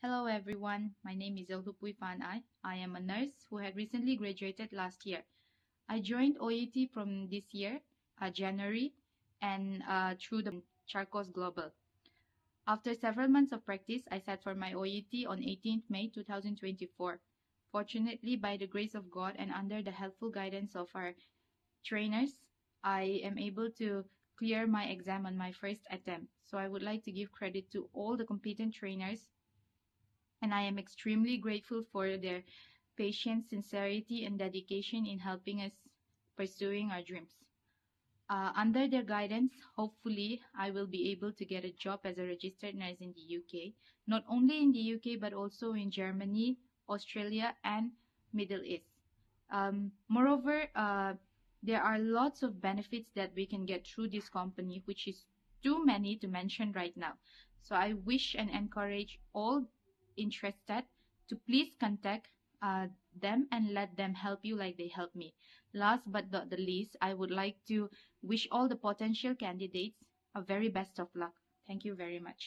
Hello everyone, my name is Zohlupuii. I am a nurse who had recently graduated last year. I joined OET from this year, January, and through the Charkos Global. After several months of practice, I sat for my OET on 18th May 2024. Fortunately, by the grace of God and under the helpful guidance of our trainers, I am able to clear my exam on my first attempt. So I would like to give credit to all the competent trainers, and I am extremely grateful for their patience, sincerity, and dedication in helping us pursuing our dreams. Under their guidance, hopefully, I will be able to get a job as a registered nurse in the UK, not only in the UK, but also in Germany, Australia, and Middle East. Moreover, there are lots of benefits that we can get through this company, which is too many to mention right now. So I wish and encourage all interested to please contact them and let them help you like they helped me. Last but not the least, I would like to wish all the potential candidates a very best of luck. Thank you very much.